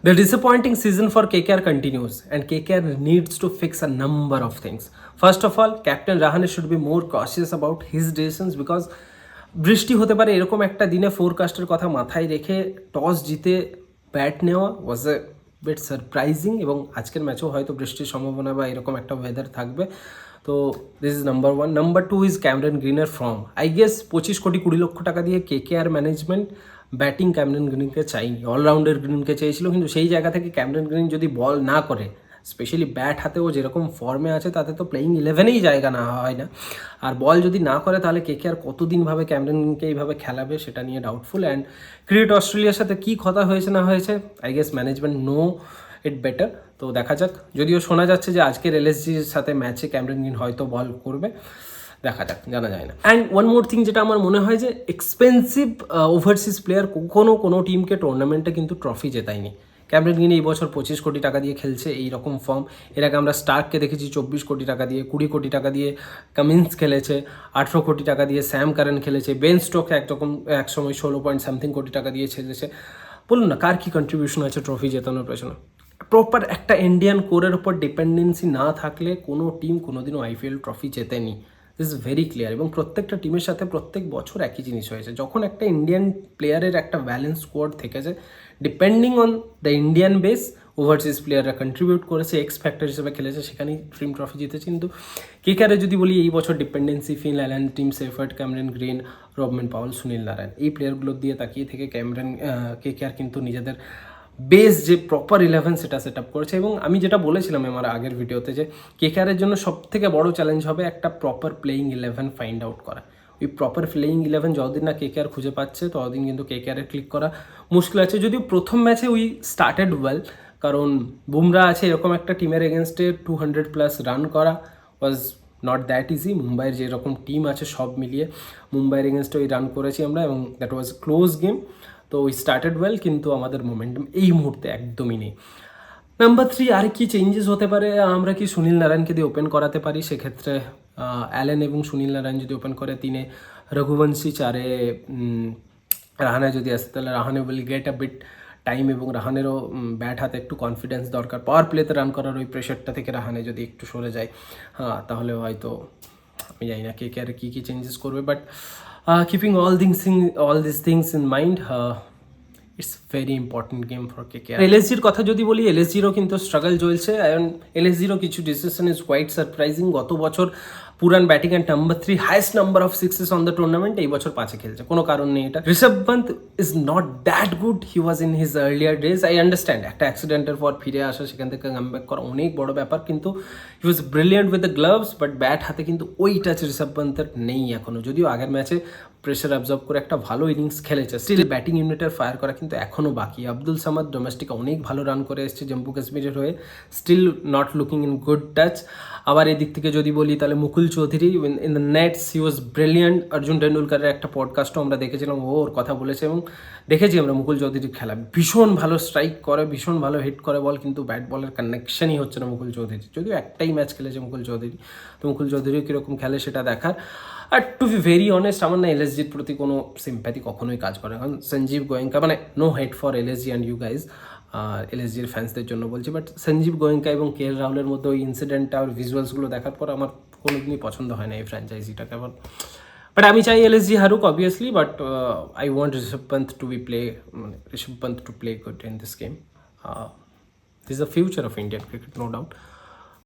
The disappointing season for KKR continues, and KKR needs to fix a number of things. First of all, Captain Rahane should be more cautious about his decisions because বৃষ্টি হতে পারে এরকম একটা দিনে ফোরকাস্টের কথা মাথায় রেখে toss জিতে ব্যাট নেওয়া ওয়াজ এ বিট সারপ্রাইজিং, এবং আজকের ম্যাচেও হয়তো বৃষ্টির সম্ভাবনা বা এরকম একটা ওয়েদার থাকবে। তো this is number one. Number two is Cameron গ্রিনের ফর্ম। আই গেস 25 কোটি 20 লক্ষ টাকা দিয়ে KKR ম্যানেজমেন্ট ব্যাটিং ক্যামেরন গ্রিনকে চাইনি, অলরাউন্ডার গ্রিনকে চেয়েছিল, কিন্তু সেই জায়গা থেকে ক্যামেরন গ্রিন যদি বল না করে, স্পেশালি ব্যাট হাতেও যেরকম ফর্মে আছে তাতে তো প্লেয়িং 11-এই জায়গা না হয় না, আর বল যদি না করে তাহলে KKR কতদিনভাবে ক্যামেরন গ্রিনকে এইভাবে খেলাবে সেটা নিয়ে ডাউটফুল। অ্যান্ড ক্রিকেট অস্ট্রেলিয়ার সাথে কী কথা হয়েছে না হয়েছে, I guess management know it better. তো দেখা যাক, যদিও শোনা যাচ্ছে যে আজকের LSGর সাথে ম্যাচে ক্যামেরন গ্রিন হয়তো বল করবে, দেখা যাক, জানা যায় না। অ্যান্ড ওয়ান মোর থিং যেটা আমার মনে হয় যে এক্সপেন্সিভ ওভারসিজ প্লেয়ার কোনো টিমকে টুর্নামেন্টে কিন্তু ট্রফি জেতায়নি। ক্যামেরন গ্রিন এই বছর 25 কোটি টাকা দিয়ে খেলছে, এই রকম ফর্ম। এর আগে আমরা স্টার্ককে দেখেছি 24 কোটি টাকা দিয়ে, 20 কোটি টাকা দিয়ে কামিন্স খেলেছে, 18 কোটি টাকা দিয়ে স্যাম কারেন খেলেছে, বেন স্টোক একসময় 16 কোটি টাকা দিয়ে খেলেছে। বলুন না কার কী কন্ট্রিবিউশন আছে ট্রফি জেতানোর পেছনে। প্রপার একটা ইন্ডিয়ান কোরের ওপর ডিপেন্ডেন্সি না থাকলে কোনো টিম কোনোদিনও IPL ট্রফি জেতেনি, দিস ইজ ভেরি ক্লিয়ার। এবং প্রত্যেকটা টিমের সাথে প্রত্যেক বছর একই জিনিস হয়েছে, যখন একটা ইন্ডিয়ান প্লেয়ারের একটা ব্যালেন্স স্কোয়াড থেকে যায়, depending on the Indian base, overseas প্লেয়াররা কন্ট্রিবিউট করেছে, এক্স ফ্যাক্টর হিসেবে খেলেছে, সেখানেই টিম ট্রফি জিতেছে। কিন্তু KKR যদি বলি এই বছর dependency Phil Allen, Tim Seifert, Cameron Green, Rovman Powell, Sunil Narine, এই প্লেয়ারগুলোর দিয়ে তাকিয়ে থেকে KKR কিন্তু নিজেদের বেস যে প্রপার 11 সেটা সেট আপ করেছে। এবং আমি যেটা বলেছিলাম আমার আগের ভিডিওতে যে KKR-এর জন্য সবথেকে বড় চ্যালেঞ্জ হবে একটা প্রপার প্লেয়িং 11 ফাইন্ড আউট করা। ওই প্রপার প্লেয়িং 11 যতদিন না KKR খুঁজে পাচ্ছে ততদিন কিন্তু KKR-এর ক্লিক করা মুশকিল আছে। যদিও প্রথম ম্যাচে উই স্টার্টেড ওয়েল, কারণ বুমরা আছে, এরকম একটা টিমের এগেনস্টে 200+ রান করা ওয়াজ নট দ্যাট ইজি। মুম্বাইয়ের যেরকম টিম আছে সব মিলিয়ে মুম্বাইয়ের এগেনস্টে ওই রান করেছি আমরা, এবং দ্যাট ওয়াজ ক্লোজ গেম। তো উই স্টার্টেড ওয়েল, কিন্তু আমাদের মোমেন্টাম এই মুহূর্তে একদমই নেই। নাম্বার 3, আর কি চেঞ্জেস হতে পারে, আমরা কি সুনীল নারায়ণকে দিয়ে ওপেন করাতে পারি? সেক্ষেত্রে অ্যালেন এবং সুনীল নারায়ণ যদি ওপেন করে, 3-এ রঘুবংশী, 4-এ রাহানে যদি আসে, তাহলে Rahane will get a bit time, এবং রাহানেরও ব্যাট হাতে একটু কনফিডেন্স দরকার। পাওয়ার প্লেতে রান করার ওই প্রেশারটা থেকে রাহানে যদি একটু সরে যায়, হ্যাঁ, তাহলে হয়তো আমি জানি না KKR কী কী চেঞ্জেস করবে। But keeping all these things in mind, it's very important game for KKR। LSGর কথা যদি বলি, LSGরও কিন্তু স্ট্রাগল চলছে, এবং LSGরও কিছু ডিসিশন ইজ কোয়াইট সারপ্রাইজিং। গত বছর পুরান batting and number 3 highest number of sixes on the tournament, এই বছর 5-এ খেলছে, কোনো কারণ নেই এটা। Rishabh Pant is not that good, he was in his earlier days. I understand একটা অ্যাক্সিডেন্টের পর ফিরে আসা, সেখান থেকে কামব্যাক করা অনেক বড় ব্যাপার, কিন্তু he was brilliant with the gloves, but bat হাতে কিন্তু ওই টাচ ঋষভ পন্তের নেই এখনও। যদিও আগের ম্যাচে প্রেশার অ্যাবজর্ব করে একটা ভালো ইনিংস খেলেছে, স্টিল ব্যাটিং ইউনিটের ফায়ার করা কিন্তু এখনও বাকি। আব্দুল সামাদ ডোমেস্টিকে অনেক ভালো রান করে এসেছে জম্মু কাশ্মীরের হয়ে, still not looking in good touch. আবার এদিক থেকে যদি বলি তাহলে Mukul Chaudhary in the nets, he was brilliant. Arjun টেন্ডুলকারের একটা পডকাস্টও আমরা দেখেছিলাম, ওর কথা বলেছে, এবং দেখেছি আমরা মুকুল চৌধুরীর খেলা, ভীষণ ভালো স্ট্রাইক করে, ভীষণ ভালো হিট করে বল, কিন্তু ব্যাট বলের কানেকশনই হচ্ছে না মুকুল চৌধুরী। যদিও একটাই ম্যাচ খেলেছে মুকুল চৌধুরী, তো মুকুল চৌধুরী কীরকম খেলে সেটা দেখার। আর টু বি ভেরি অনেস্ট, আমার না LSGর প্রতি কোনো সিম্প্যাথি কখনোই কাজ করে, কারণ সঞ্জীব গোয়েঙ্কা, মানে no hate for LSG and you guys, LSGর ফ্যান্সদের জন্য বলছি, বাট সঞ্জীব গোয়েঙ্কা এবং KL রাহুলের মধ্যে ওই ইনসিডেন্টটা আর ভিজুয়ালসগুলো দেখার পর আমার কোনোদিনই পছন্দ হয় না এই ফ্র্যাঞ্চাইজিটাকে। বাট আমি চাই LSG হারুক obviously, but I want Rishabh Pant to play good in this game. This is the future of Indian cricket, no doubt.